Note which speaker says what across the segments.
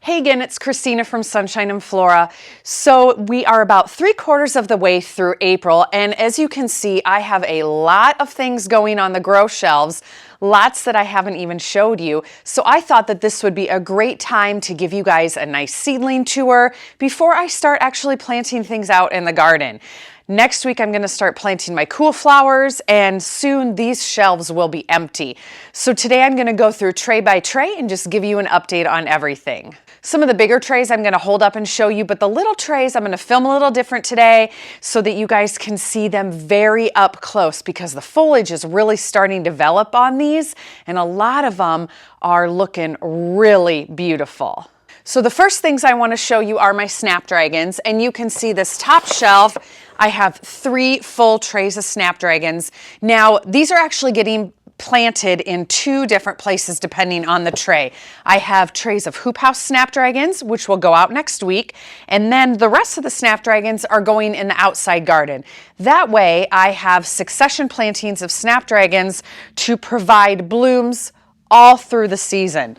Speaker 1: Hey again, it's Christina from Sunshine and Flora. So we are about 3/4 of the way through April, and as you can see, I have a lot of things going on the grow shelves, lots that I haven't even showed you. So I thought that this would be a great time to give you guys a nice seedling tour before I start actually planting things out in the garden. Next week, I'm going to start planting my cool flowers, and soon these shelves will be empty. So today I'm going to go through tray by tray and just give you an update on everything. Some of the bigger trays I'm going to hold up and show you, but the little trays I'm going to film a little different today so that you guys can see them very up close, because the foliage is really starting to develop on these, and a lot of them are looking really beautiful. So the first things I want to show you are my snapdragons, and you can see this top shelf. I have 3 full trays of snapdragons. Now, these are actually getting planted in 2 different places depending on the tray. I have trays of hoop house snapdragons, which will go out next week, and then the rest of the snapdragons are going in the outside garden. That way, I have succession plantings of snapdragons to provide blooms all through the season.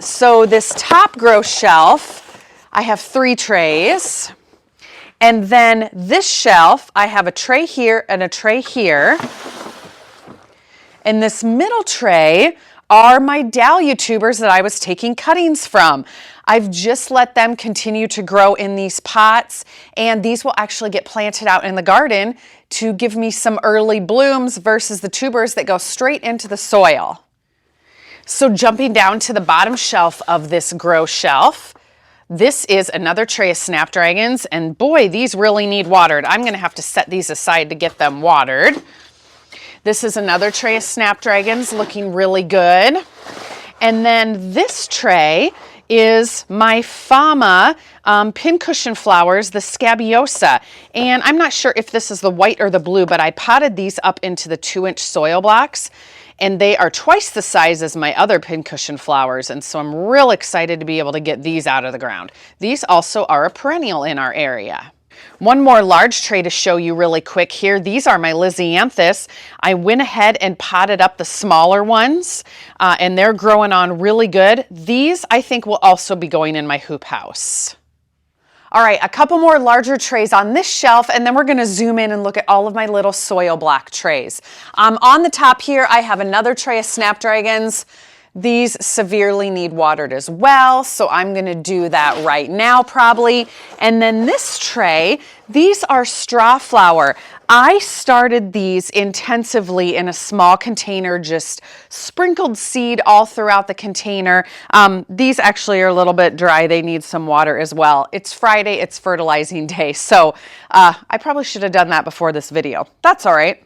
Speaker 1: So this top grow shelf, I have 3 trays. And then this shelf, I have a tray here and a tray here. And this middle tray are my dahlia tubers that I was taking cuttings from. I've just let them continue to grow in these pots, and these will actually get planted out in the garden to give me some early blooms versus the tubers that go straight into the soil. So jumping down to the bottom shelf of this grow shelf, this is another tray of snapdragons, and boy, these really need watered. I'm going to have to set these aside to get them watered. This is another tray of snapdragons looking really good. And then this tray is my Fama pincushion flowers, the Scabiosa. And I'm not sure if this is the white or the blue, but I potted these up into the 2-inch soil blocks, and they are twice the size as my other pincushion flowers, and so I'm real excited to be able to get these out of the ground. These also are a perennial in our area. One more large tray to show you really quick here. These are my Lisianthus. I went ahead and potted up the smaller ones, and they're growing on really good. These, I think, will also be going in my hoop house. All right, a couple more larger trays on this shelf, and then we're gonna zoom in and look at all of my little soil block trays. On the top here, I have another tray of snapdragons. These severely need watered as well, so I'm gonna do that right now probably. And then this tray, these are straw flower. I started these intensively in a small container, just sprinkled seed all throughout the container. These actually are a little bit dry. They need some water as well. It's Friday, it's fertilizing day, so I probably should have done that before this video. That's all right.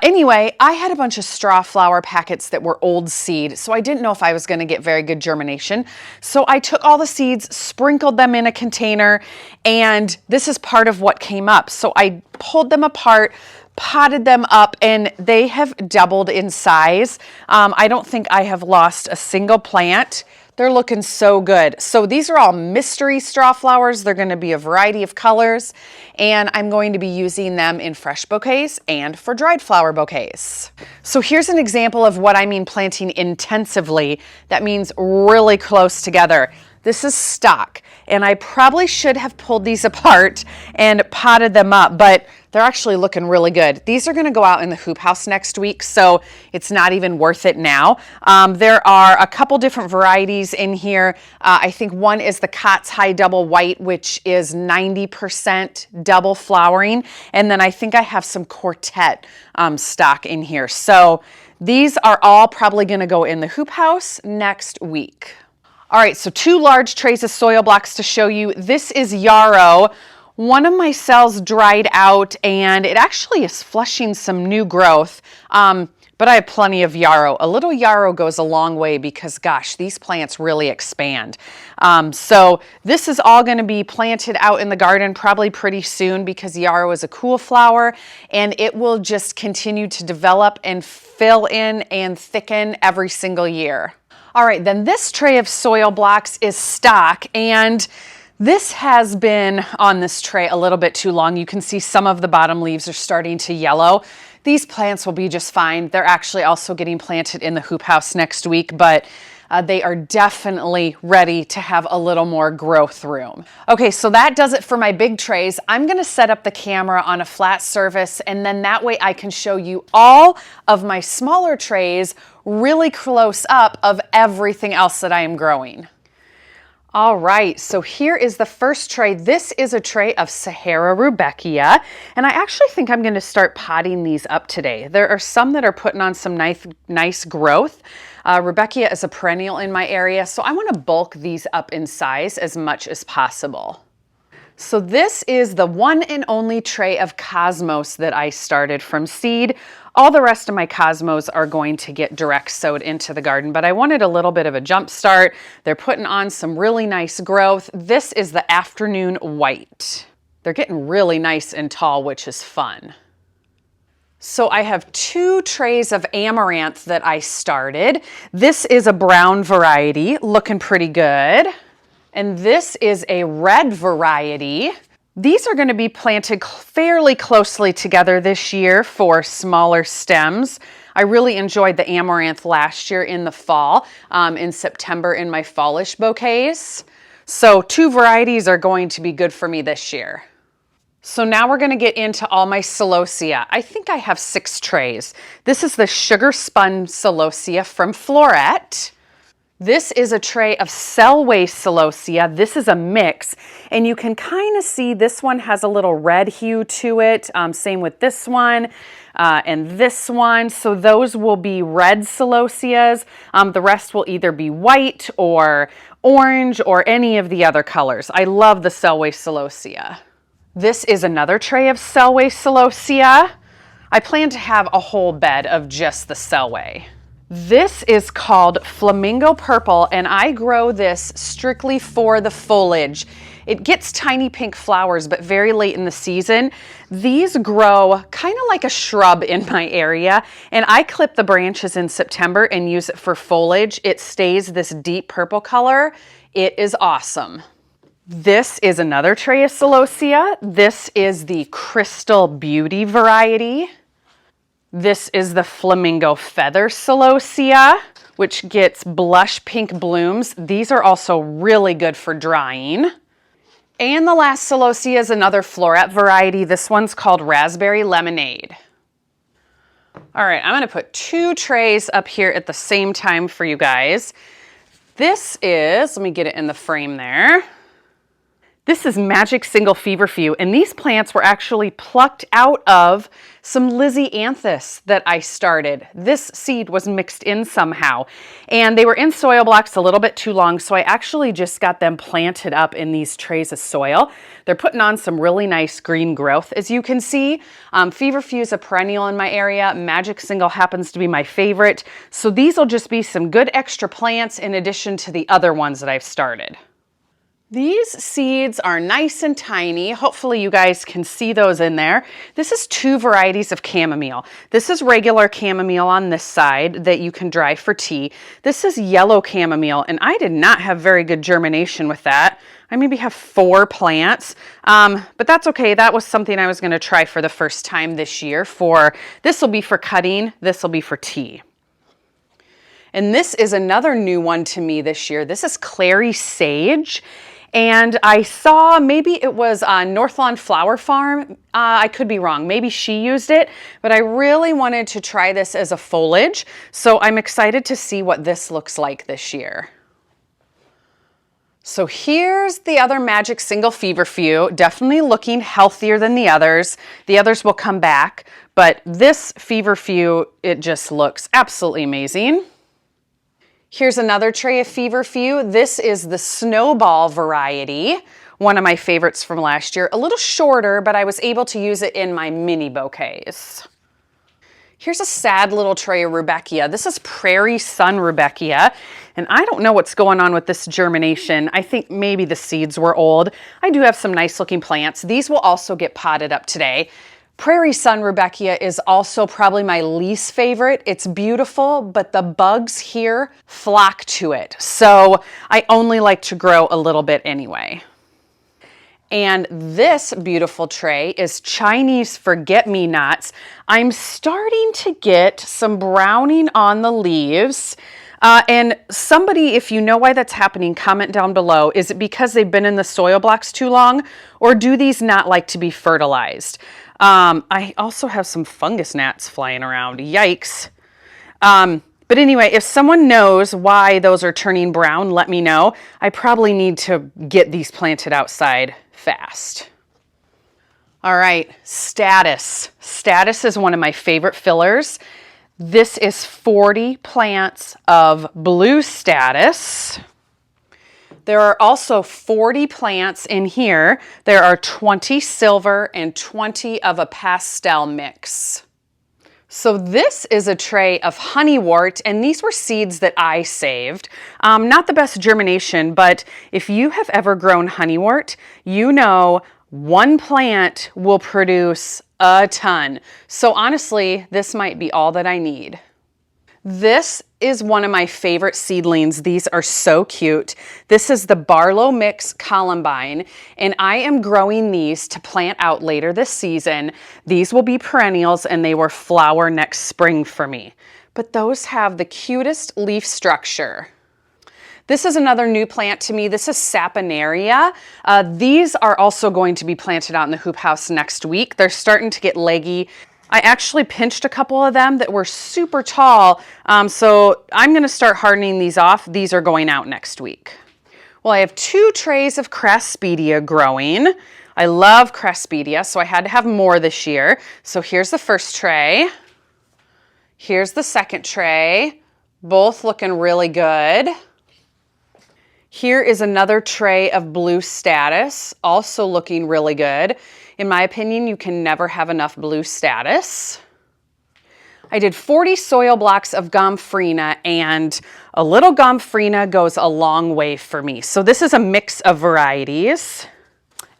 Speaker 1: Anyway, I had a bunch of straw flower packets that were old seed, so I didn't know if I was going to get very good germination. So I took all the seeds, sprinkled them in a container, and this is part of what came up. So I pulled them apart, potted them up, and they have doubled in size. I don't think I have lost a single plant. They're looking so good. So these are all mystery straw flowers. They're going to be a variety of colors, and I'm going to be using them in fresh bouquets and for dried flower bouquets. So here's an example of what I mean planting intensively. That means really close together. This is stock, and I probably should have pulled these apart and potted them up, but they're actually looking really good. These are going to go out in the hoop house next week, so it's not even worth it now. There are a couple different varieties in here. I think one is the Cott's High Double White, which is 90% double flowering, and then I think I have some Quartet stock in here. So these are all probably going to go in the hoop house next week. All right, so 2 large trays of soil blocks to show you. This is yarrow. One of my cells dried out, and it actually is flushing some new growth, but I have plenty of yarrow. A little yarrow goes a long way because, gosh, these plants really expand. So this is all going to be planted out in the garden probably pretty soon, because yarrow is a cool flower, and it will just continue to develop and fill in and thicken every single year. All right, then this tray of soil blocks is stock, and this has been on this tray a little bit too long. You can see some of the bottom leaves are starting to yellow. These plants will be just fine. They're actually also getting planted in the hoop house next week, but they are definitely ready to have a little more growth room. Okay, so that does it for my big trays. I'm gonna set up the camera on a flat surface, and then that way I can show you all of my smaller trays really close up of everything else that I am growing. All right, so here is the first tray. This is a tray of Sahara Rudbeckia, and I actually think I'm going to start potting these up today. There are some that are putting on some nice growth. Rudbeckia is a perennial in my area, so I want to bulk these up in size as much as possible. So this is the one and only tray of Cosmos that I started from seed. All the rest of my Cosmos are going to get direct sowed into the garden, but I wanted a little bit of a jump start. They're putting on some really nice growth. This is the Afternoon White. They're getting really nice and tall, which is fun. So I have 2 trays of Amaranth that I started. This is a brown variety, looking pretty good. And this is a red variety. These are going to be planted fairly closely together this year for smaller stems. I really enjoyed the Amaranth last year in the fall, in September in my fallish bouquets. So 2 varieties are going to be good for me this year. So now we're going to get into all my celosia. I think I have 6 trays. This is the Sugar Spun Celosia from Flora. This is a tray of Selway celosia. This is a mix, and you can kind of see this one has a little red hue to it. Same with this one and this one. So those will be red celosias. The rest will either be white or orange or any of the other colors. I love the Selway celosia. This is another tray of Selway celosia. I plan to have a whole bed of just the Selway. This is called Flamingo Purple, and I grow this strictly for the foliage. It gets tiny pink flowers, but very late in the season. These grow kind of like a shrub in my area, and I clip the branches in September and use it for foliage. It stays this deep purple color. It is awesome. This is another tray of celosia. This is the Crystal Beauty variety. This is the Flamingo Feather celosia, which gets blush pink blooms. These are also really good for drying. And the last celosia is another Flora variety. This one's called Raspberry Lemonade. All right, I'm gonna put 2 trays up here at the same time for you guys. This is, let me get it in the frame there. This is Magic Single Feverfew, and these plants were actually plucked out of some Lizzie-anthus that I started. This seed was mixed in somehow, and they were in soil blocks a little bit too long, so I actually just got them planted up in these trays of soil. They're putting on some really nice green growth, as you can see. Feverfew is a perennial in my area. Magic Single happens to be my favorite, so these will just be some good extra plants in addition to the other ones that I've started. These seeds are nice and tiny. Hopefully you guys can see those in there. This is 2 varieties of chamomile. This is regular chamomile on this side that you can dry for tea. This is yellow chamomile, and I did not have very good germination with that. I maybe have 4 plants, but that's okay. That was something I was going to try for the first time this year. This will be for cutting, this will be for tea. And this is another new one to me this year. This is Clary Sage. And I saw, maybe it was North Lawn Flower Farm. I could be wrong. Maybe she used it, but I really wanted to try this as a foliage. So I'm excited to see what this looks like this year. So here's the other Magic Single Feverfew, definitely looking healthier than the others. The others will come back, but this Feverfew, it just looks absolutely amazing. Here's another tray of Feverfew. This is the Snowball variety, one of my favorites from last year. A little shorter, but I was able to use it in my mini bouquets. Here's a sad little tray of Rudbeckia. This is Prairie Sun Rudbeckia, and I don't know what's going on with this germination. I think maybe the seeds were old. I do have some nice looking plants. These will also get potted up today. Prairie Sun Rudbeckia is also probably my least favorite. It's beautiful, but the bugs here flock to it. So I only like to grow a little bit anyway. And this beautiful tray is Chinese Forget-Me-Nots. I'm starting to get some browning on the leaves. And somebody, if you know why that's happening, comment down below. Is it because they've been in the soil blocks too long, or do these not like to be fertilized? I also have some fungus gnats flying around. Yikes. But anyway, if someone knows why those are turning brown, let me know. I probably need to get these planted outside fast. All right, Status. Status is one of my favorite fillers. This is 40 plants of blue Status. There are also 40 plants in here. There are 20 silver and 20 of a pastel mix. So this is a tray of honeywort, and these were seeds that I saved. Not the best germination, but if you have ever grown honeywort, you know one plant will produce a ton. So honestly, this might be all that I need. This is one of my favorite seedlings. These are so cute. This is the Barlow Mix Columbine, and I am growing these to plant out later this season. These will be perennials, and they will flower next spring for me. But those have the cutest leaf structure. This is another new plant to me. This is Saponaria. These are also going to be planted out in the hoop house next week. They're starting to get leggy. I actually pinched a couple of them that were super tall, so I'm going to start hardening these off. These are going out next week. Well, I have 2 trays of Craspedia growing. I love Craspedia, so I had to have more this year. So here's the first tray. Here's the second tray. Both looking really good. Here is another tray of blue Status, also looking really good. In my opinion, you can never have enough blue Status. I did 40 soil blocks of Gomphrena, and a little Gomphrena goes a long way for me. So this is a mix of varieties.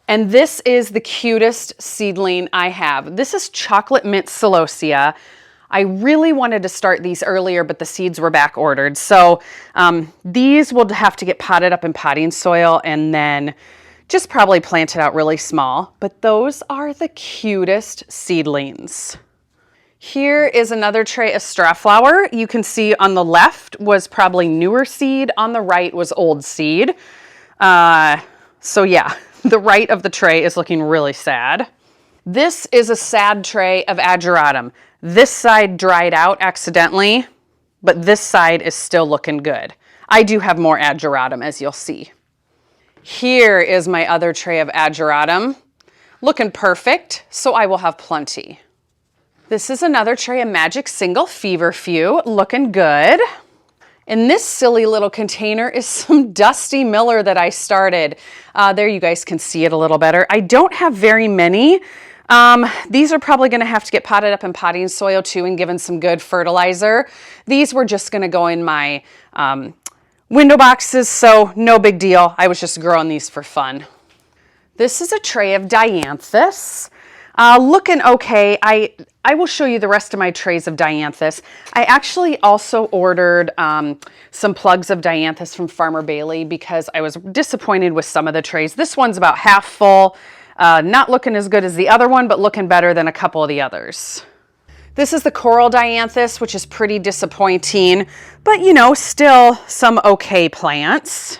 Speaker 1: And this is the cutest seedling I have. This is Chocolate Mint Celosia. I really wanted to start these earlier, but the seeds were back ordered. So these will have to get potted up in potting soil and then just probably planted out really small. But those are the cutest seedlings. Here is another tray of Strawflower. You can see on the left was probably newer seed. On the right was old seed. So yeah, the right of the tray is looking really sad. This is a sad tray of Ageratum. This side dried out accidentally, but this side is still looking good. I do have more Ageratum, as you'll see. Here is my other tray of Ageratum. Looking perfect, so I will have plenty. This is another tray of Magic Single Feverfew, looking good. And this silly little container is some Dusty Miller that I started. There you guys can see it a little better. I don't have very many. These are probably going to have to get potted up in potting soil too and given some good fertilizer. These were just going to go in my window boxes, so no big deal. I was just growing these for fun. This is a tray of Dianthus. Looking okay. I will show you the rest of my trays of Dianthus. I actually also ordered some plugs of Dianthus from Farmer Bailey because I was disappointed with some of the trays. This one's about half full. Not looking as good as the other one, but looking better than a couple of the others. This is the Coral Dianthus, which is pretty disappointing, but you know, still some okay plants.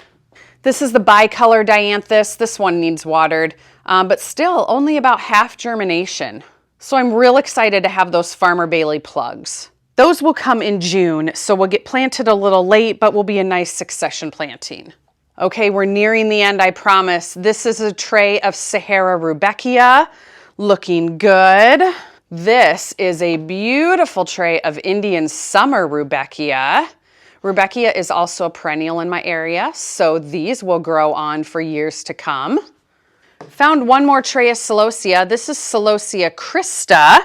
Speaker 1: This is the Bicolor Dianthus. This one needs watered, but still only about half germination. So I'm real excited to have those Farmer Bailey plugs. Those will come in June, so we'll get planted a little late, but will be a nice succession planting. Okay, we're nearing the end, I promise. This is a tray of Sahara Rudbeckia, looking good. This is a beautiful tray of Indian Summer Rudbeckia. Rudbeckia is also a perennial in my area, so these will grow on for years to come. Found one more tray of Celosia. This is Celosia Christa,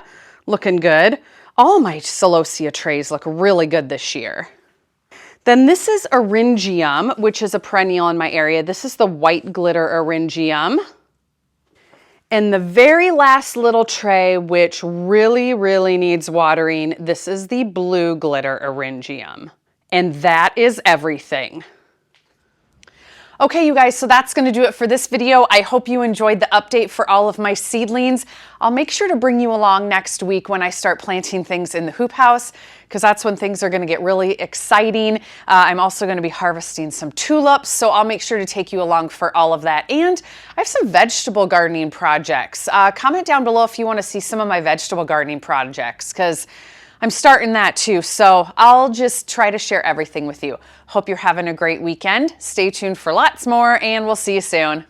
Speaker 1: looking good. All my Celosia trays look really good this year. Then this is Eryngium, which is a perennial in my area. This is the white glitter Eryngium. And the very last little tray, which really, really needs watering, this is the blue glitter Eryngium. And that is everything. Okay, you guys, so that's going to do it for this video. I hope you enjoyed the update for all of my seedlings. I'll make sure to bring you along next week when I start planting things in the hoop house, because that's when things are going to get really exciting. I'm also going to be harvesting some tulips, so I'll make sure to take you along for all of that. And I have some vegetable gardening projects. Comment down below if you want to see some of my vegetable gardening projects, because I'm starting that too, so I'll just try to share everything with you. Hope you're having a great weekend. Stay tuned for lots more, and we'll see you soon.